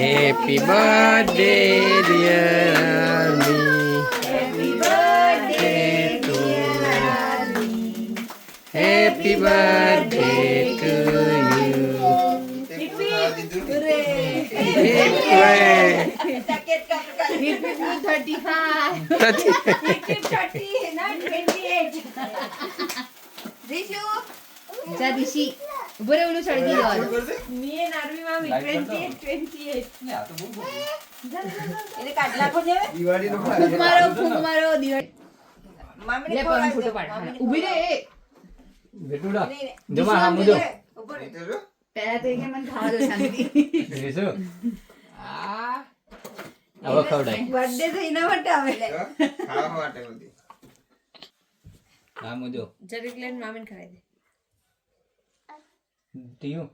Happy birthday, dear Army. Happy birthday to Happy Happy birthday to you. ऋषी उभं रे उलू सळगी जाऊ मी आणि आर्मी मामी 28 એને કાઢલા કો જેવે फुंक मारो दिवाळी મામી લે પણ ફોટો પાડ ઉભી રે બેટુડા જમા હા મુજો પહેલા તો એને મને ખાવા દો શાંતિ રેસો હવે ખવડાય બર્થડે તો એના માટે આવે ખાવા માટે બધી હા મુજો જરીક લઈને મામીને ખવડાવી દે ટીયુ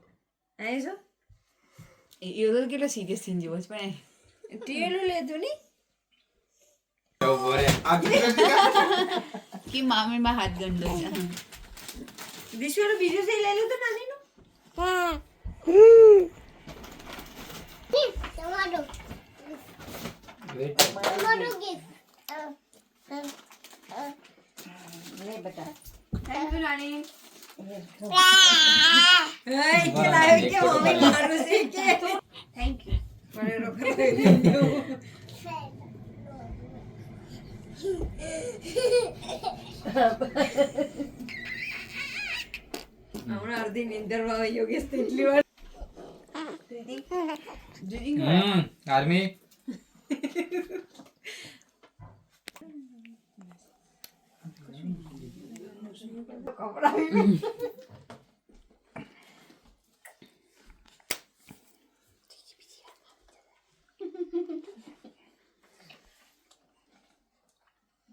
આય છો એ તો કેટલો સિરિયસ થઈને જેવો છે પણ ટીએલું લેતું ની કે મામી માં હાથ ગંદો છે દિશવાનું બીજું છે લઈ લે તો નાની નું લે બતા થેન્ક યુ નાની હે કે લાવ્યો કે મમ્મી મારું છે કે થેન્ક યુ મને રોક હમણાં અડધી નિંદરમાં આવી યોગેશ એટલી વાર આર્મી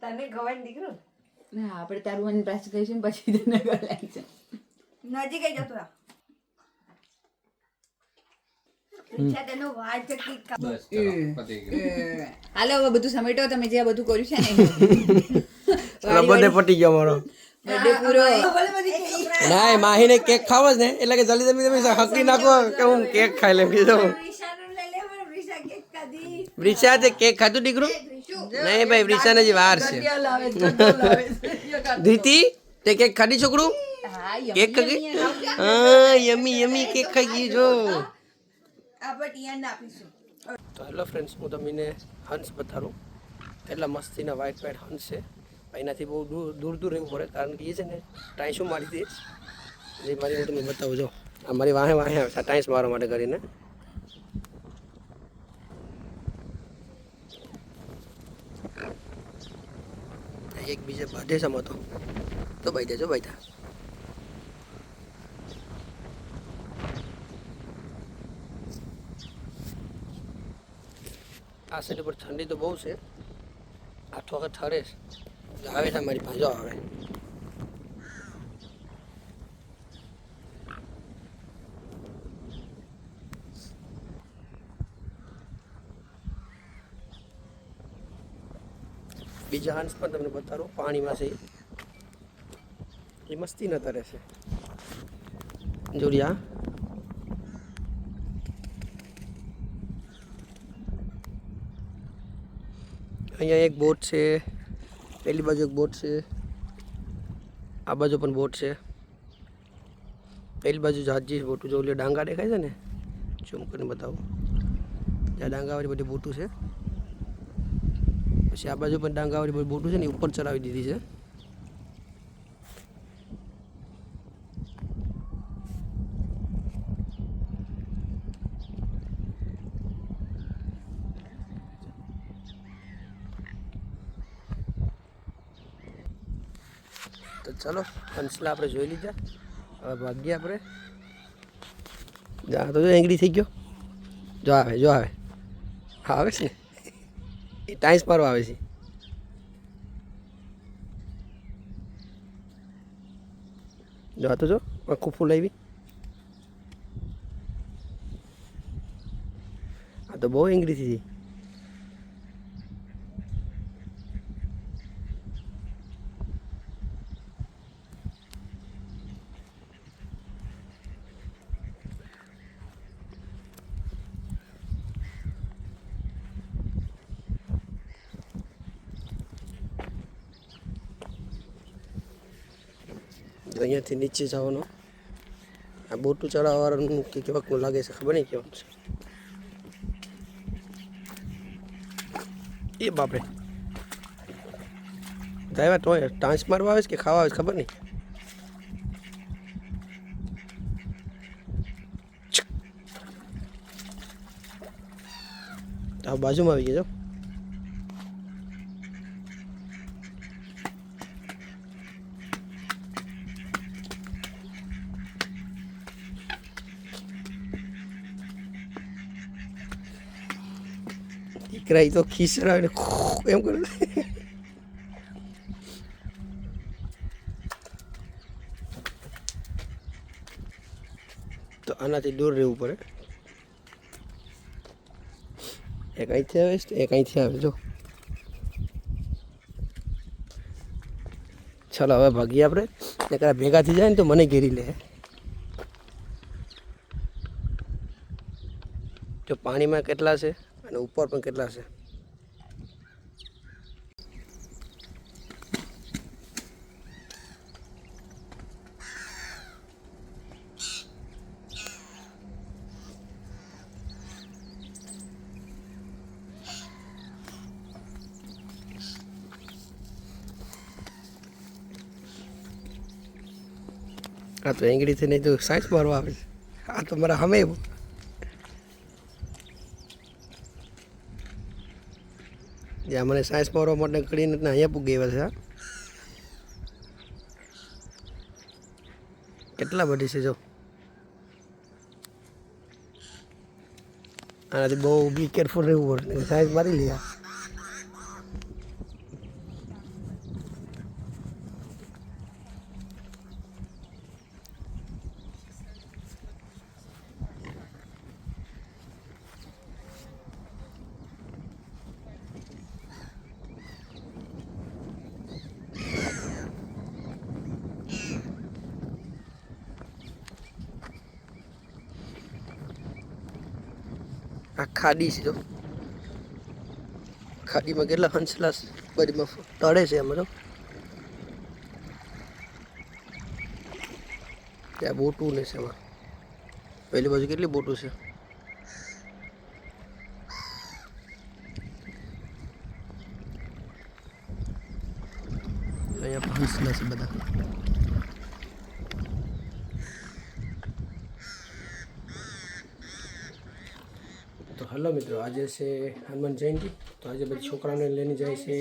તને ગવાય દીકરો ના આપણે તારું અને પ્રાસ કરીશું પછી તને ગલાય છે નજીક આવી જતો ઈચ્છા તેનો વાર ચકી બસ ચલો પતી ગયું હાલો હવે બધું સમેટો તમે જે આ બધું કર્યું છે ને બધે પટી ગયો મારો બર્થડે પૂરો ના માહીને કેક ખાવો છે ને એટલે કે જલ્દી તમે હકડી નાખો કે હું કેક ખાઈ લઉં કીધું ઈશાનું લઈ લે પણ ઈશા કેક ખાધી વૃષા તે કેક ખાધું દીકરું નહીં ભાઈ વૃષાને જે વાર છે ધીતી તે કેક ખાધી છોકરું હા કેક ખાઈ હા યમી યમી કેક ખાઈ ગયું જો આપણે ટીયાને આપીશું તો હેલો ફ્રેન્ડ્સ હું તમને હંસ બતાડું એટલા મસ્તીના વ્હાઈટ વ્હાઈટ હંસ છે એનાથી બહુ દૂર દૂર રહેવું પડે કારણ કે એ છે ને ટાઈસો મારી દે જે મારી હું તમને બતાવું જો આ મારી વાહે વાહે આવે છે ટાઈસ મારવા માટે કરીને એક બીજે બાંધે સમો તો ભાઈ દેજો ભાઈ થા આ સાઈડ પર ઠંડી તો બહુ છે આઠ વખત ઠરે આવે છે મારી ભાજો આવે બીજા હંસ પણ તમને બતાડું પાણીમાં છે એ મસ્તી ન તરે છે જોડિયા અહીંયા એક બોટ છે પેલી બાજુ એક બોટ છે આ બાજુ પણ બોટ છે પેલી બાજુ જાજી બોટું જો ઓલી ડાંગા દેખાય છે ને ઝૂમ કરીને બતાવું ત્યાં ડાંગાવાળી બધી બોટું છે પછી આ બાજુ પણ ડાંગાવાળી બધી બોટું છે ને ઉપર ચડાવી દીધી છે તો ચલો હંસલા આપણે જોઈ લીધા હવે ભાગ્યા આપણે જા તો જો એંગડી થઈ ગયો જો આવે હા આવે છે ને એ ટાઈસ મારવા આવે છે જો આ તો જો આખું ફૂલ આવી આ તો બહુ એંગડી થઈ અહીંયાથી નીચે જવાનો. આ બોટું ચડાવવાનું કે કેવાકનું લાગે છે ખબર નહીં કેવાનું છે. એ બાપરે ડ્રાઈવર તો ટાંચ મારવા આવે છે કે ખાવા આવે છે ખબર નહીં. આ બાજુમાં આવી ગયા. દીકરા તો ખીસરા એમ કરે. તો આનાથી દૂર રહેવું પડે. એક અહીંથી આવે છે, એક અહીંથી આવે. જો ચાલો હવે ભાગીએ આપણે. એકરા ભેગા થઈ જાય ને તો મને ઘેરી લે. જો પાણીમાં કેટલા છે અને ઉપર પણ કેટલા છે. આ તો એંગડીથી નહીં તો સાયન્સ મારવા આવે છે. આ તો મારા સામે જ્યાં મને સાયન્સ મારવા માટે કરીને અહીંયા પૂગી આવ્યા છે. કેટલા બધી છે જો. આનાથી બહુ બી કેરફુલ રહેવું પડે. સાયન્સ મારી લે. આ ખાડી છે જો. ખાડીમાં કેટલા હંસલા બધીમાં તળે છે એમાં તો. ત્યાં બોટું ને છે એમાં. પેલી બાજુ કેટલી બોટું છે. અહીંયા હંસલા છે બધા. તો હલો મિત્રો, આજે છે હનુમાન જયંતિ. તો આજે બધી છોકરાઓને લઈને જાય છે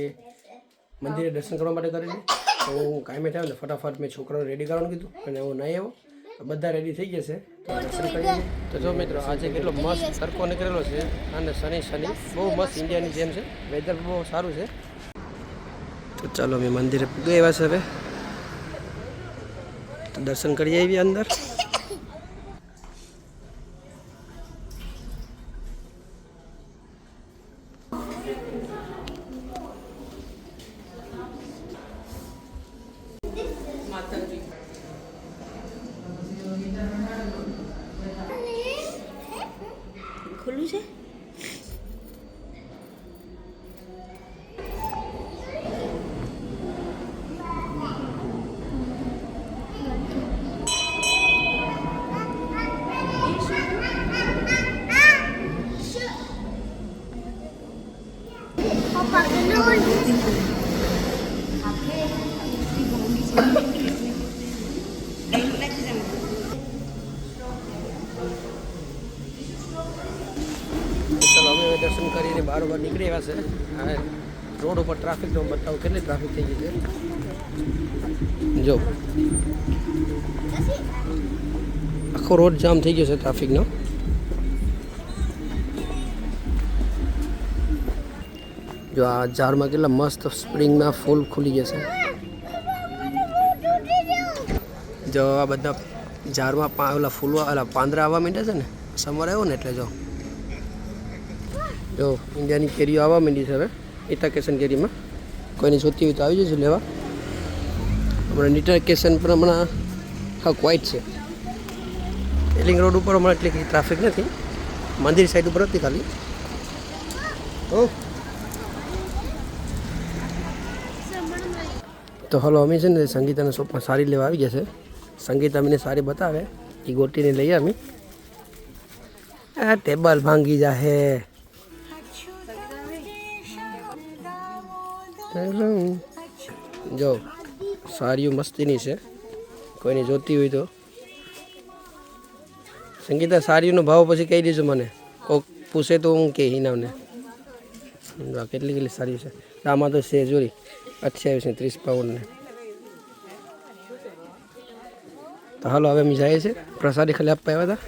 મંદિરે દર્શન કરવા માટે કરીને. તો હું કાંઈ મેં થયો ને ફટાફટ મેં છોકરાઓને રેડી કરવાનું કીધું અને હું નહીં આવ્યો. બધા રેડી થઈ ગયા છે તો દર્શન કરીએ. તો જો મિત્રો, આજે કેટલો મસ્ત તડકો નીકળેલો છે અને શનિ બહુ મસ્ત ઇન્ડિયાની જેમ છે. વેધર બહુ સારું છે. તો ચાલો અમે મંદિરે પૂગી આવ્યા છે. હવે તો દર્શન કરી આવીએ અંદર. ખુલ્લું છે. દર્શન કરીને બારોબાર નીકળી આવ્યા છે. હા, રોડ ઉપર ટ્રાફિકનો બતાવો કેટલી ટ્રાફિક થઈ ગઈ છે જો. આખો રોડ જામ થઈ ગયો છે ટ્રાફિકનો. જો આ ઝાડમાં કેટલા મસ્ત સ્પ્રિંગના ફૂલ ખુલી ગયા છે. જો આ બધા ઝાડમાં ઓલા ફૂલ ઓલા પાંદડા આવવા માંડ્યા છે ને. સમર આવ્યો ને એટલે જો ઇન્ડિયાની કેરીઓ આવવા માંડી છે હવે. ઇટાકેશન કેરીમાં કોઈને જોતી હોય તો આવી જશે લેવા. હમણાં ઇટાકેશન પણ હમણાં હા ક્વાઇટ છે. એલિંગ રોડ ઉપર હમણાં એટલી ટ્રાફિક નથી. મંદિર સાઈડ ઉપર હતી ખાલી. તો હલો, અમે છે ને સંગીતાના શોપમાં સાડી લેવા આવી ગયા છે. સંગીત અમને સારી બતાવે એ ગોટીને લઈએ અમે. આ ટેબલ ભાંગી જાહે. જો સારીઓ મસ્તીની છે, કોઈને જોતી હોય તો. સંગીતા સાડીનો ભાવ પછી કહી દેજો મને, કોઈક પૂછે તો હું કે હિનામને. કેટલી કેટલી સારી છે. આમાં તો છે જોરી 28 ને 30 પાઉન્ડ ને. તો હાલો હવે અમે જઈએ છીએ, પ્રસાદી ખાલી આપવા આવ્યા હતા.